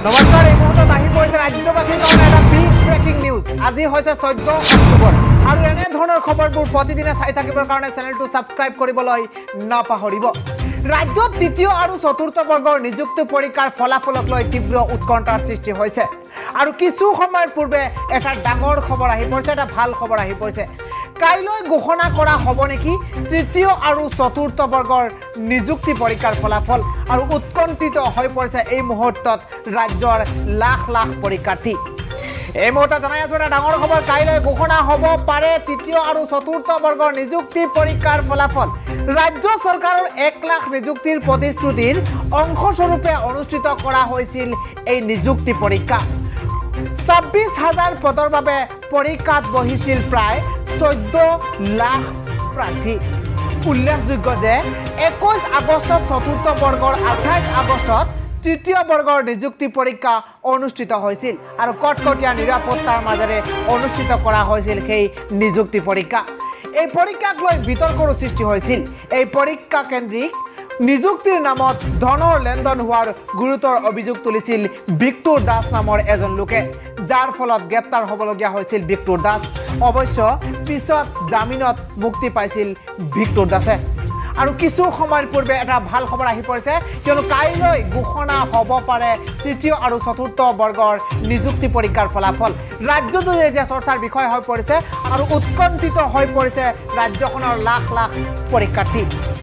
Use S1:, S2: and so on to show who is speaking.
S1: নমস্কাৰ এই মুহূৰ্তত আহি পৰিছে ৰাজ্যবাসীৰ কাৰণে এটা বিগ ব্ৰেকিং নিউজ আজি হৈছে 14 অক্টোবৰ আৰু এনে ধৰণৰ খবৰবোৰ প্ৰতিদিনে চাই থাকিবৰ কাৰণে চেনেলটো সাবস্ক্ৰাইব কৰিবলৈ নাপাহৰিব ৰাজ্যত তৃতীয় আৰু চতুৰ্থ বৰ্গৰ নিযুক্তি পৰীক্ষাৰ ফলাফলক লৈ তীব্ৰ উৎকণ্ঠাৰ সৃষ্টি হৈছে আৰু কিছু সময়ৰ পূৰ্বে এটা ডাঙৰ খবৰ আহি পৰিছে এটা ভাল খবৰ আহি পৰিছে কাইলৈ ঘোষণা কৰা হ'ব নেকি তৃতীয় আৰু চতুৰ্থ বৰ্গৰ নিযুক্তি পৰীক্ষাৰ ফলাফল আৰু উৎকণ্ঠিত হৈ পৰিছে এই মুহূৰ্তত ৰাজ্যৰ লাখ লাখ পৰীক্ষাৰ্থী এই মুহূৰ্তত জনাই আছো এটা ডাঙৰ খবৰ কাইলৈ ঘোষণা হ'ব পাৰে তৃতীয় আৰু চতুৰ্থ বৰ্গৰ নিযুক্তি পৰীক্ষাৰ ফলাফল ৰাজ্য চৰকাৰৰ 1 লাখ নিযুক্তিৰ প্ৰতিশ্ৰুতিৰ অংশস্বৰূপে অনুষ্ঠিত কৰা হৈছিল এই নিযুক্তি পৰীক্ষা 26,000 পদৰ বাবে পৰীক্ষাত বহিছিল প্ৰায় 14 লাখ প্ৰাৰ্থী উল্লেখযোগ্য যে 21 আগষ্টত চতুৰ্থ বৰ্গৰ 28 আগষ্টত তৃতীয় বৰ্গৰ নিযুক্তি পৰীক্ষা অনুষ্ঠিত হৈছিল আৰু কটকটীয়া নিৰাপত্তাৰ মাজেৰে অনুষ্ঠিত কৰা হৈছিল সেই নিযুক্তি পৰীক্ষা এই পৰীক্ষাক লৈ বিতৰ্কৰ সৃষ্টি হৈছিল এই পৰীক্ষা কেন্দ্ৰিক নিযুক্তিৰ নামত ধনৰ লেনদেন হোৱাৰ গুৰুতৰ অভিযোগ তুলিছিল বিক্টুৰ দাস নামৰ এজন লোকে যাৰ ফলত গ্ৰেপ্তাৰ হ'বলগীয়া হৈছিল বিক্টুৰ দাস অৱশ্য পিছত জামিনত মুক্তি পাইছিল বিক্টুৰ দাসে আৰু কিছু সময়ৰ পূৰ্বে এটা ভাল খবৰ আহি পৰিছে কিয়নো কাইলৈ ঘোষণা হ'ব পাৰে তৃতীয় আৰু চতুৰ্থ বৰ্গৰ নিযুক্তি পৰীক্ষাৰ ফলাফল ৰাজ্যজুৰি এতিয়া চৰ্চাৰ বিষয় হৈ পৰিছে আৰু উৎকণ্ঠিত হৈ পৰিছে ৰাজ্যখনৰ লাখ লাখ পৰীক্ষাৰ্থী